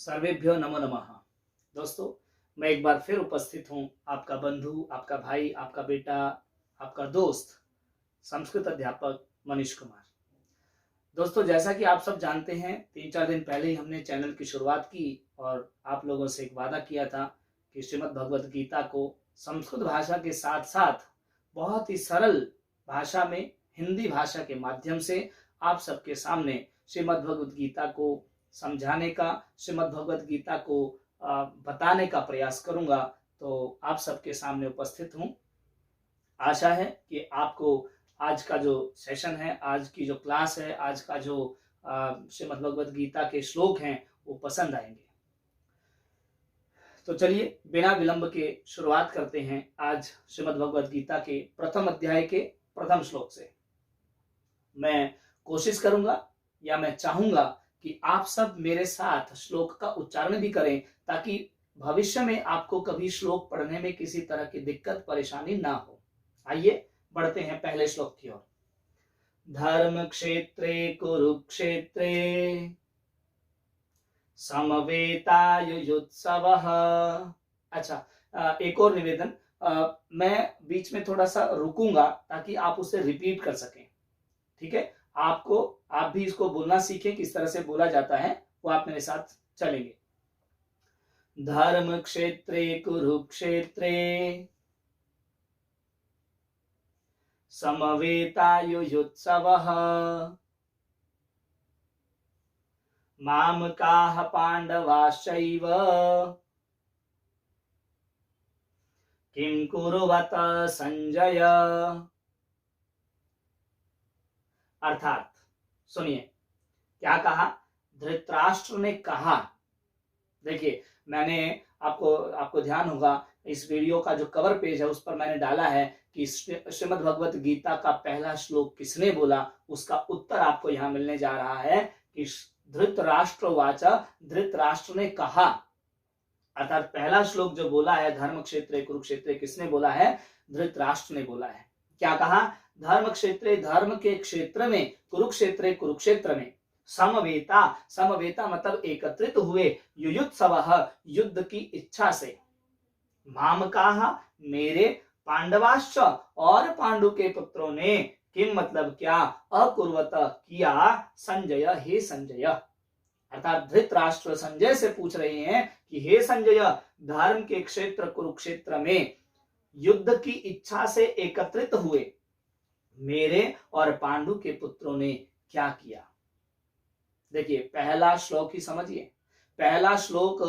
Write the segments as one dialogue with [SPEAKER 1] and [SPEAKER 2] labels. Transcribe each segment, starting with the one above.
[SPEAKER 1] सर्वेभ्यो नमो नमः। दोस्तों, मैं एक बार फिर उपस्थित हूँ, आपका बंधु, आपका भाई, आपका बेटा, आपका दोस्त, संस्कृत अध्यापक मनीष कुमार। दोस्तों, जैसा कि आप सब जानते हैं, 3-4 दिन पहले ही हमने चैनल की शुरुआत की और आप लोगों से एक वादा किया था कि श्रीमद् भगवद गीता को संस्कृत भाषा के साथ साथ बहुत ही सरल भाषा में, हिंदी भाषा के माध्यम से आप सबके सामने श्रीमद् भगवद गीता को समझाने का, श्रीमद् भगवद गीता को बताने का प्रयास करूंगा। तो आप सबके सामने उपस्थित हूं। आशा है कि आपको आज का जो सेशन है, आज की जो क्लास है, आज का जो श्रीमद् भगवद गीता के श्लोक हैं वो पसंद आएंगे। तो चलिए बिना विलंब के शुरुआत करते हैं आज श्रीमद् भगवद गीता के प्रथम अध्याय के प्रथम श्लोक से। मैं कोशिश करूंगा या मैं चाहूंगा कि आप सब मेरे साथ श्लोक का उच्चारण भी करें, ताकि भविष्य में आपको कभी श्लोक पढ़ने में किसी तरह की दिक्कत परेशानी ना हो। आइए बढ़ते हैं पहले श्लोक की ओर। धर्म क्षेत्रे कुरुक्षेत्रे समवेतायुयुत्सवः। अच्छा, एक और निवेदन, मैं बीच में थोड़ा सा रुकूंगा ताकि आप उसे रिपीट कर सकें। ठीक है, आप भी इसको बोलना सीखें, किस तरह से बोला जाता है वो आप मेरे साथ चलेंगे। धर्म क्षेत्रे कुरुक्षेत्रे समवेतायुयुत्सवः मामकाः पांडवाश्चैव किं कुर्वत संजय। अर्थात सुनिए क्या कहा। धृतराष्ट्र ने कहा, देखिए मैंने आपको ध्यान होगा इस वीडियो का जो कवर पेज है उस पर मैंने डाला है कि श्रीमद् भगवत गीता का पहला श्लोक किसने बोला, उसका उत्तर आपको यहाँ मिलने जा रहा है कि धृतराष्ट्र वाचा, धृतराष्ट्र ने कहा। अर्थात पहला श्लोक जो बोला है धर्म क्षेत्र कुरुक्षेत्र, किसने बोला है? धृतराष्ट्र ने बोला है। क्या कहा? धर्म क्षेत्रे, धर्म के क्षेत्र में, कुरुक्षेत्र, कुरुक्षेत्र में, समवेता, समवेता मतलब एकत्रित हुए, युयुत्सवः युद्ध की इच्छा से, मामकाः मेरे, पांडवाश्च और पांडु के पुत्रों ने, किम मतलब क्या, अकुर्वत किया, संजय हे संजय। अर्थात धृतराष्ट्र संजय से पूछ रहे हैं कि हे संजय, धर्म के क्षेत्र कुरुक्षेत्र में युद्ध की इच्छा से एकत्रित हुए मेरे और पांडु के पुत्रों ने क्या किया। देखिए पहला श्लोक ही समझिए। पहला श्लोक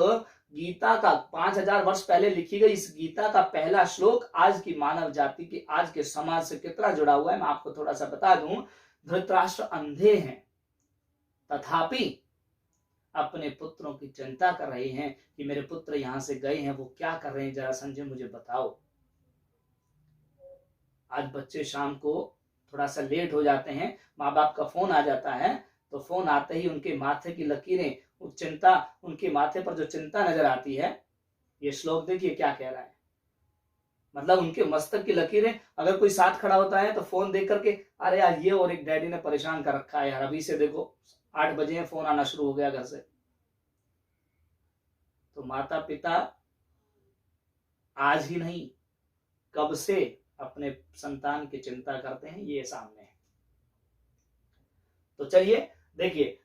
[SPEAKER 1] गीता का 5000 वर्ष पहले लिखी गई इस गीता का पहला श्लोक आज की मानव जाति की, आज के समाज से कितना जुड़ा हुआ है मैं आपको थोड़ा सा बता दूं। धृतराष्ट्र अंधे हैं, तथापि अपने पुत्रों की चिंता कर रहे हैं कि मेरे पुत्र यहां से गए हैं, वो क्या कर रहे हैं, जरा संजय मुझे बताओ। आज बच्चे शाम को थोड़ा सा लेट हो जाते हैं, माँ बाप का फोन आ जाता है, तो फोन आते ही उनके माथे की लकीरें, चिंता, उनके माथे पर जो चिंता नजर आती है, ये श्लोक देखिए क्या कह रहा है। मतलब उनके मस्तक की लकीरें, अगर कोई साथ खड़ा होता है तो फोन देख करके, अरे यार ये और एक डैडी ने परेशान कर रखा है यार, अभी से देखो 8 बजे फोन आना शुरू हो गया घर से। तो माता पिता आज ही नहीं, कब से अपने संतान की चिंता करते हैं, ये सामने है। तो चलिए देखिए,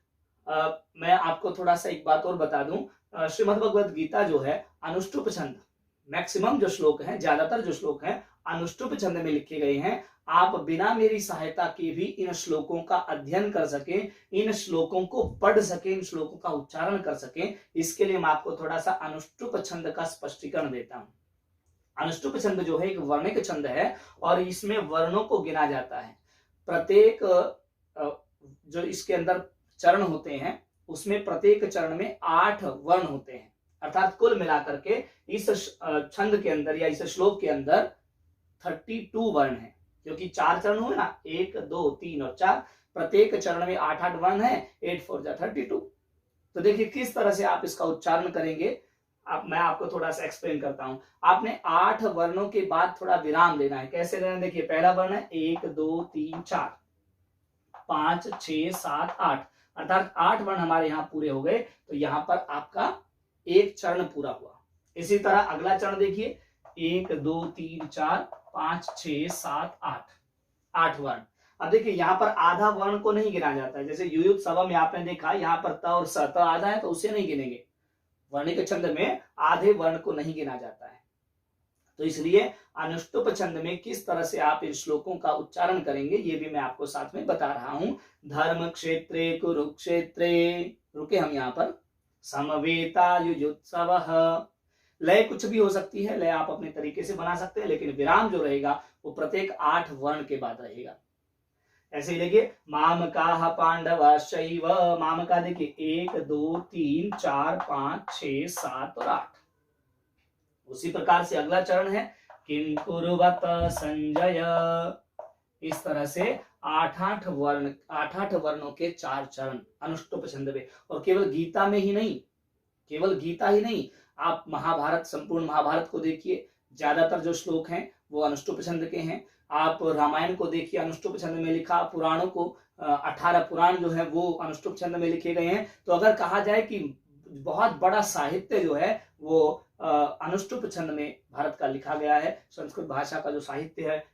[SPEAKER 1] मैं आपको थोड़ा सा एक बात और बता दूं। श्रीमद् भगवद गीता जो है अनुष्टुप छंद, मैक्सिमम जो श्लोक हैं, ज्यादातर जो श्लोक हैं अनुष्टुप छंद में लिखे गए हैं। आप बिना मेरी सहायता के भी इन श्लोकों का अध्ययन कर सकें, इन श्लोकों को पढ़ सकें, इन श्लोकों का उच्चारण कर सकें, इसके लिए मैं आपको थोड़ा सा अनुष्टुप छंद का स्पष्टीकरण देता हूं। अनुष्टुप छंद जो है एक वर्णिक छंद है और इसमें वर्णों को गिना जाता है। प्रत्येक जो इसके अंदर चरण होते हैं उसमें प्रत्येक चरण में 8 वर्ण होते हैं। अर्थात कुल मिलाकर के इस छंद के अंदर या इस श्लोक के अंदर 32 वर्ण है, क्योंकि 4 चरण हुए ना, 1, 2, 3 और 4, प्रत्येक चरण में 8-8 वर्ण है, 8 4 जा 32। तो देखिए किस तरह से आप इसका उच्चारण करेंगे, मैं आपको थोड़ा सा एक्सप्लेन करता हूं। आपने 8 वर्णों के बाद थोड़ा विराम लेना है। कैसे लेना है? देखिए पहला वर्ण है 1 2 3 4 5 6 7 8, अर्थात 8 वर्ण हमारे यहाँ पूरे हो गए, तो यहाँ पर आपका एक चरण पूरा हुआ। इसी तरह अगला चरण देखिए, 1 2 3 4 5 6 7 8 वर्ण। अब देखिए यहाँ पर आधा वर्ण को नहीं गिना जाता है, जैसे युयुत सवम आपने देखा यहाँ पर त और स, त आधा है तो उसे नहीं गिनेंगे। वर्णिक छंद में आधे वर्ण को नहीं गिना जाता है। तो इसलिए अनुष्टुप छंद में किस तरह से आप इन श्लोकों का उच्चारण करेंगे ये भी मैं आपको साथ में बता रहा हूं। धर्म क्षेत्रे कुरुक्षेत्रे, रुके हम यहाँ पर, समवेतायुयुत्सवः। लय कुछ भी हो सकती है, लय आप अपने तरीके से बना सकते हैं, लेकिन विराम जो रहेगा वो प्रत्येक 8 वर्ण के बाद रहेगा। ऐसे ही देखिए, मामकाः पांडवाश्चैव, मामका देखिए 1 2 3 4 5 6 7 और 8। उसी प्रकार से अगला चरण है किं कुर्वत संजय। इस तरह से 8 वर्णों के 4 चरण अनुष्टुप छंद में। और केवल गीता में ही नहीं, केवल गीता ही नहीं, आप महाभारत, संपूर्ण महाभारत को देखिए, ज्यादातर जो श्लोक हैं वो अनुष्टुप छंद के हैं। आप रामायण को देखिए, अनुष्टुप छंद में लिखा, पुराणों को 18 पुराण जो है वो अनुष्टुप छंद में लिखे गए हैं। तो अगर कहा जाए कि बहुत बड़ा साहित्य जो है वो अनुष्टुप छंद में भारत का लिखा गया है, संस्कृत भाषा का जो साहित्य है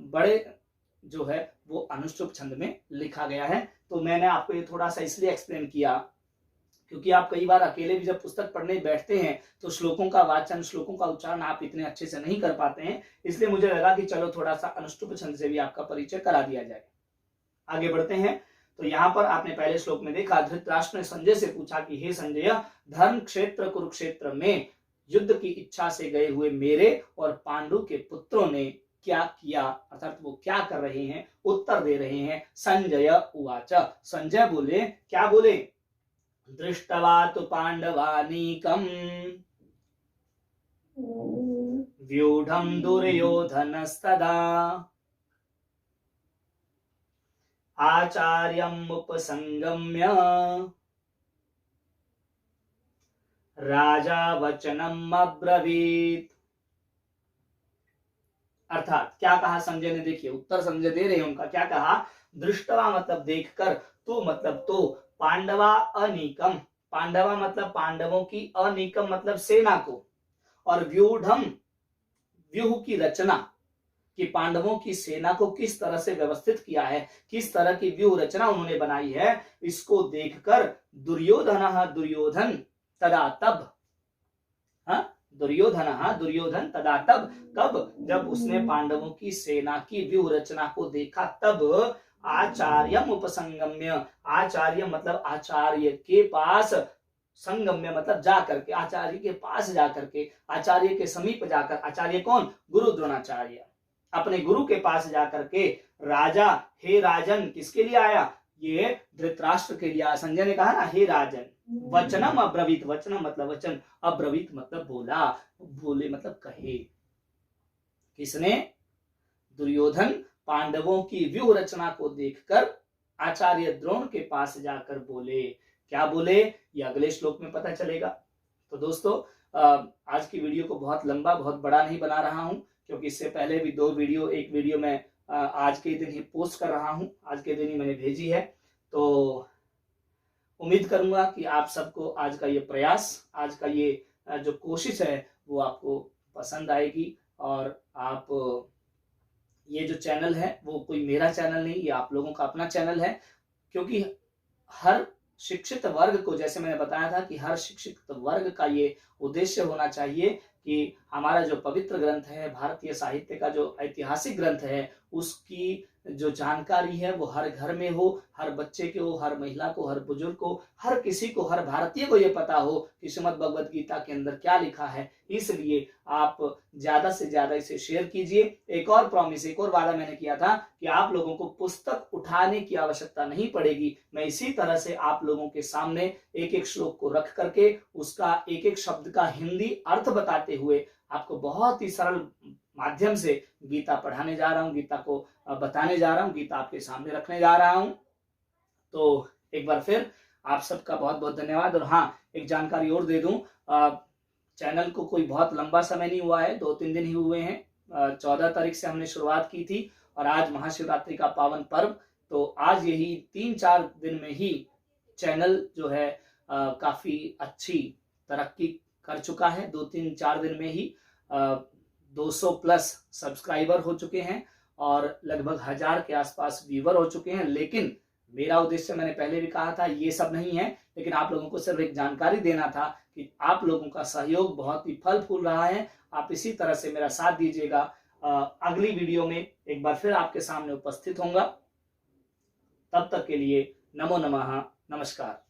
[SPEAKER 1] बड़े जो है वो अनुष्टुप छंद में लिखा गया है। तो मैंने आपको ये थोड़ा सा इसलिए एक्सप्लेन किया क्योंकि आप कई बार अकेले भी जब पुस्तक पढ़ने बैठते हैं तो श्लोकों का वाचन, श्लोकों का उच्चारण आप इतने अच्छे से नहीं कर पाते हैं, इसलिए मुझे लगा कि चलो थोड़ा सा अनुष्टुप छंद से भी आपका परिचय करा दिया जाए। आगे बढ़ते हैं। तो यहाँ पर आपने पहले श्लोक में देखा, धृतराष्ट्र ने संजय से पूछा कि हे संजय, धर्म क्षेत्र कुरुक्षेत्र में युद्ध की इच्छा से गए हुए मेरे और पांडु के पुत्रों ने क्या किया, अर्थात वो क्या कर रहे हैं, उत्तर दे रहे हैं। संजय उवाच, संजय बोले, क्या बोले, दृष्टवा तु पांडवानीकम व्यूढ़म दुर्योधनस्तदा आचार्यम उपसंगम्य राजा वचनम अब्रवीत। अर्थात क्या कहा संजय ने, देखिए उत्तर संजय दे रहे हैं उनका, क्या कहा, दृष्टवा मतलब देखकर, तो मतलब तो, पांडवा अनीकम, पांडवा मतलब पांडवों की, अनीकम मतलब सेना को, और व्यूढ़म व्यूह की रचना, कि पांडवों की सेना को किस तरह से व्यवस्थित किया है, किस तरह की व्यूह रचना उन्होंने बनाई है, इसको देखकर दुर्योधन तदा तब, दुर्योधन तदा तब, कब, जब उसने पांडवों की सेना की व्यूह रचना को देखा तब, आचार्यम उपसंगम्य, आचार्य मतलब आचार्य के पास, संगम्य मतलब जा करके, आचार्य के पास जाकर के, आचार्य के समीप जाकर, आचार्य कौन, गुरु द्रोणाचार्य, अपने गुरु के पास जाकर के, राजा, हे राजन, किसके लिए आया, ये धृतराष्ट्र के लिए। संजय ने कहा ना, हे राजन, वचनम अब्रवीत, वचनम मतलब वचन, अब्रवीत मतलब बोला, बोले मतलब कहे। किसने, दुर्योधन पांडवों की व्यूह रचना को देखकर आचार्य द्रोण के पास जाकर बोले। क्या बोले ये अगले श्लोक में पता चलेगा। तो दोस्तों आज की वीडियो को बहुत लंबा, बहुत बड़ा नहीं बना रहा हूं, क्योंकि इससे पहले भी 2 वीडियो, एक वीडियो मैं आज के दिन ही पोस्ट कर रहा हूं, आज के दिन ही मैंने भेजी है। तो उम्मीद करूंगा कि आप सबको आज का ये प्रयास, आज का ये जो कोशिश है वो आपको पसंद आएगी, और आप ये जो चैनल है वो कोई मेरा चैनल नहीं, ये आप लोगों का अपना चैनल है। क्योंकि हर शिक्षित वर्ग को, जैसे मैंने बताया था कि हर शिक्षित वर्ग का ये उद्देश्य होना चाहिए कि हमारा जो पवित्र ग्रंथ है, भारतीय साहित्य का जो ऐतिहासिक ग्रंथ है, उसकी जो जानकारी है वो हर घर में हो, हर बच्चे को, हर महिला को, हर बुजुर्ग को, हर किसी को, हर भारतीय को ये पता हो कि श्रीमद् भगवद गीता के अंदर क्या लिखा है। इसलिए आप ज्यादा से ज्यादा इसे शेयर कीजिए। एक और प्रॉमिस, एक और वादा मैंने किया था कि आप लोगों को पुस्तक उठाने की आवश्यकता नहीं पड़ेगी। मैं इसी तरह से आप लोगों के सामने एक एक श्लोक को रख करके उसका एक एक शब्द का हिंदी अर्थ बताते हुए आपको बहुत ही सरल माध्यम से गीता पढ़ाने जा रहा हूँ, गीता को बताने जा रहा हूँ, गीता आपके सामने रखने जा रहा हूँ। तो एक बार फिर आप सबका बहुत बहुत धन्यवाद। और हाँ, एक जानकारी और दे दूं, चैनल को कोई बहुत लंबा समय नहीं हुआ है, 2-3 दिन ही हुए हैं। 14 तारीख से हमने शुरुआत की थी और आज महाशिवरात्रि का पावन पर्व, तो आज यही 3-4 दिन में ही चैनल जो है काफी अच्छी तरक्की कर चुका है। 2-3-4 दिन में ही 200 प्लस सब्सक्राइबर हो चुके हैं और लगभग 1000 के आसपास व्यूवर हो चुके हैं। लेकिन मेरा उद्देश्य, मैंने पहले भी कहा था, ये सब नहीं है, लेकिन आप लोगों को सिर्फ एक जानकारी देना था कि आप लोगों का सहयोग बहुत ही फल फूल रहा है। आप इसी तरह से मेरा साथ दीजिएगा। अगली वीडियो में एक बार फिर आपके सामने उपस्थित होऊंगा। तब तक के लिए नमो नमः, नमस्कार।